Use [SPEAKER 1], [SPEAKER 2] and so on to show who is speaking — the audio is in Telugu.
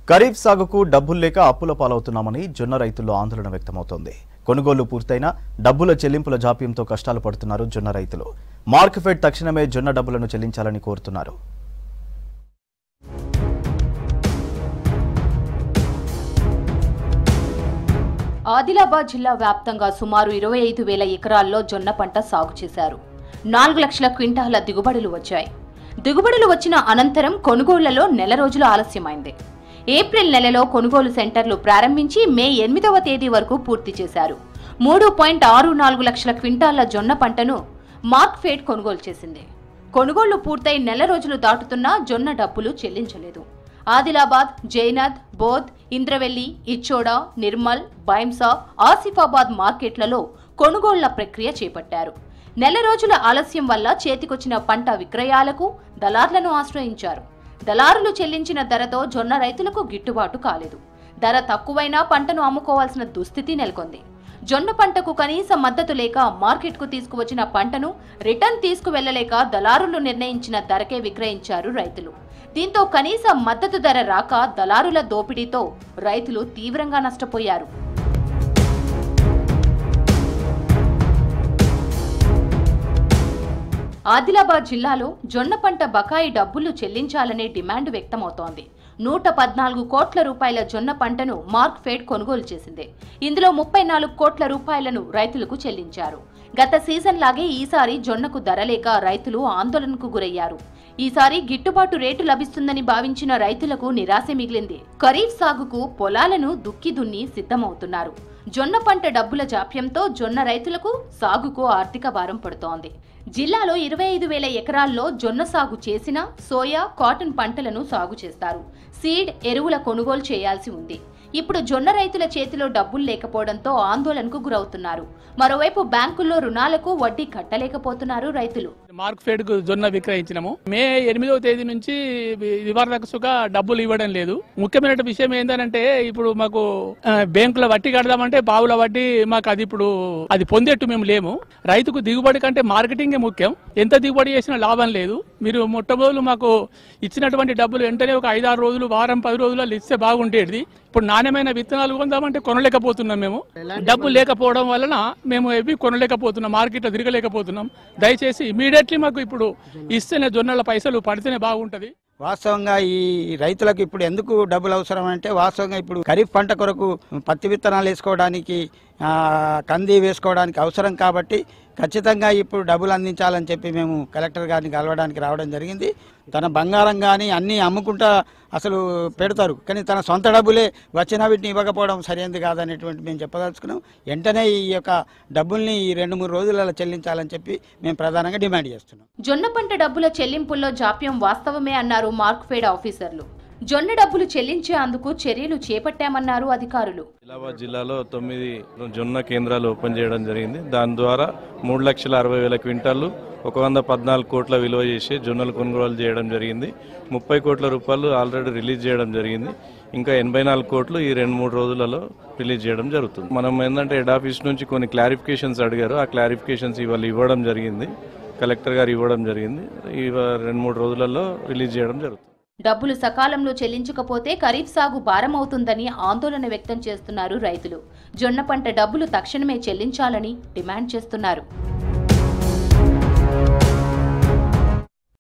[SPEAKER 1] ఖరీఫ్ సాగుకు డబ్బులు లేక అప్పుల పాలవుతున్నామని జొన్న రైతుల్లో ఆందోళన వ్యక్తమవుతోంది. కొనుగోలు పూర్తయినా డబ్బుల చెల్లింపుల జాప్యంతో కష్టాలు పడుతున్నారు జొన్న రైతులు. మార్కెట్ తక్షణమే జొన్న డబ్బులను చెల్లించాలని కోరుతున్నారు.
[SPEAKER 2] ఆదిలాబాద్ జిల్లా వ్యాప్తంగా సుమారు 25,000 ఎకరాల్లో జొన్న పంట సాగు చేశారు. 4 లక్షల క్వింటాల దిగుబడులు వచ్చాయి. దిగుబడులు వచ్చిన అనంతరం కొనుగోళ్లలో నెల రోజులు ఆలస్యమైంది. ఏప్రిల్ నెలలో కొనుగోలు సెంటర్లు ప్రారంభించి మే 8వ తేదీ వరకు పూర్తి చేశారు. 3.64 లక్షల క్వింటాల జొన్న పంటను మార్క్ఫెడ్ కొనుగోలు చేసింది. కొనుగోళ్లు పూర్తయి నెల రోజులు దాటుతున్నా జొన్న డబ్బులు చెల్లించలేదు. ఆదిలాబాద్, జైనథ్, బోధ్, ఇంద్రవెల్లి, ఇచ్చోడ, నిర్మల్, బైంసా, ఆసిఫాబాద్ మార్కెట్లలో కొనుగోళ్ల ప్రక్రియ చేపట్టారు. నెల రోజుల ఆలస్యం వల్ల చేతికొచ్చిన పంట విక్రయాలకు దళార్లను ఆశ్రయించారు. దళారులు చెల్లించిన ధరతో జొన్న రైతులకు గిట్టుబాటు కాలేదు. ధర తక్కువైనా పంటను అమ్ముకోవాల్సిన దుస్థితి నెలకొంది. జొన్న పంటకు కనీస మద్దతు లేక మార్కెట్కు తీసుకువచ్చిన పంటను రిటర్న్ తీసుకువెళ్లలేక దళారులు నిర్ణయించిన ధరకే విక్రయించారు రైతులు. దీంతో కనీస మద్దతు ధర రాక దళారుల దోపిడీతో రైతులు తీవ్రంగా నష్టపోయారు. ఆదిలాబాద్ జిల్లాలో జొన్న పంట బకాయి డబ్బులు చెల్లించాలనే డిమాండ్ వ్యక్తమవుతోంది. 114 కోట్ల రూపాయల జొన్న పంటను మార్క్ఫెడ్ కొనుగోలు చేసింది. ఇందులో 34 కోట్ల రూపాయలను రైతులకు చెల్లించారు. గత సీజన్ లాగే ఈసారి జొన్నకు ధర లేక రైతులు ఆందోళనకు గురయ్యారు. ఈసారి గిట్టుబాటు రేటు లభిస్తుందని భావించిన రైతులకు నిరాశ మిగిలింది. ఖరీఫ్ సాగుకు పొలాలను దుక్కి దున్ని సిద్ధమవుతున్నారు. జొన్న పంట డబ్బుల జాప్యంతో జొన్న రైతులకు సాగుకు ఆర్థిక భారం పడుతోంది. జిల్లాలో 25,000 ఎకరాల్లో జొన్న సాగు చేసిన సోయా, కాటన్ పంటలను సాగు చేస్తారు. సీడ్, ఎరువుల కొనుగోలు చేయాల్సి ఉంది. ఇప్పుడు జొన్న రైతుల చేతిలో డబ్బులు లేకపోవడంతో ఆందోళనకు గురవుతున్నారు. మరోవైపు బ్యాంకుల్లో రుణాలకు వడ్డీ కట్టలేకపోతున్నారు రైతులు.
[SPEAKER 3] మార్క్ఫెడ్ కు జొన్న విక్రయించినాము. మే 8వ తేదీ నుంచి ఇదివరకుగా డబ్బులు ఇవ్వడం లేదు. ముఖ్యమైన విషయం ఏంటంటే ఇప్పుడు మాకు బ్యాంకుల వడ్డీ కడదామంటే బావుల వడ్డీ మాకు అది పొందేట్టు మేము లేము. రైతుకు దిగుబడి కంటే మార్కెటింగే ముఖ్యం. ఎంత దిగుబడి చేసినా లాభం లేదు. మీరు మొట్టమొదలు మాకు ఇచ్చినటువంటి డబ్బులు వెంటనే ఒక 5-6 రోజులు, వారం 10 రోజులలో ఇస్తే బాగుండేది. ఇప్పుడు నాణ్యమైన విత్తనాలు కొందామంటే కొనలేకపోతున్నాం. మేము డబ్బు లేకపోవడం వలన మేము ఇవి కొనలేకపోతున్నాం, మార్కెట్లో తిరగలేకపోతున్నాం. దయచేసి ఇమీడియట్లీ మాకు ఇప్పుడు ఇస్తేనే జొన్నల పైసలు పడితేనే బాగుంటది.
[SPEAKER 4] వాస్తవంగా ఈ రైతులకు ఇప్పుడు ఎందుకు డబ్బులు అవసరం అంటే, వాస్తవంగా ఇప్పుడు ఖరీఫ్ పంట కొరకు పత్తి విత్తనాలు వేసుకోవడానికి, కంది వేసుకోవడానికి అవసరం కాబట్టి ఖచ్చితంగా ఇప్పుడు డబ్బులు అందించాలని చెప్పి మేము కలెక్టర్ గారిని కలవడానికి రావడం జరిగింది. తన బంగారం కానీ అన్నీ అమ్ముకుంటా అసలు పెడతారు, కానీ తన సొంత డబ్బులే వచ్చినా వీటిని ఇవ్వకపోవడం సరైనది కాదనేటువంటి మేము చెప్పదలుచుకున్నాం. వెంటనే ఈ యొక్క డబ్బుల్ని ఈ 2-3 రోజులలో చెల్లించాలని చెప్పి మేము ప్రధానంగా డిమాండ్ చేస్తున్నాం.
[SPEAKER 2] జొన్న పంట డబ్బుల చెల్లింపుల్లో జాప్యం వాస్తవమే అన్నారు మార్క్ఫెడ్ ఆఫీసర్లు. జొన్న డబ్బులు చెల్లించేందుకు చర్యలు చేపట్టామన్నారు అధికారులు.
[SPEAKER 5] ఆదిలాబాద్ జిల్లాలో 9 జొన్న కేంద్రాలు ఓపెన్ చేయడం జరిగింది. దాని ద్వారా 3,60,000 క్వింటాలు 114 కోట్ల విలువ చేసి జొన్నలు కొనుగోలు చేయడం జరిగింది. 30 కోట్ల రూపాయలు ఆల్రెడీ రిలీజ్ చేయడం జరిగింది. ఇంకా 84 కోట్లు ఈ 2-3 రోజులలో రిలీజ్ చేయడం జరుగుతుంది. మనం ఏంటంటే హెడ్ ఆఫీస్ నుంచి కొన్ని క్లారిఫికేషన్స్ అడిగారు. ఆ క్లారిఫికేషన్స్ ఇవాళ ఇవ్వడం జరిగింది. కలెక్టర్ గారు ఇవ్వడం జరిగింది. ఈ 2-3 రోజులలో రిలీజ్ చేయడం జరుగుతుంది.
[SPEAKER 2] డబ్బులు సకాలంలో చెల్లించకపోతే ఖరీఫ్ సాగు భారమవుతుందని ఆందోళన వ్యక్తం చేస్తున్నారు రైతులు. జొన్న పంట డబ్బులు తక్షణమే చెల్లించాలని డిమాండ్ చేస్తున్నారు.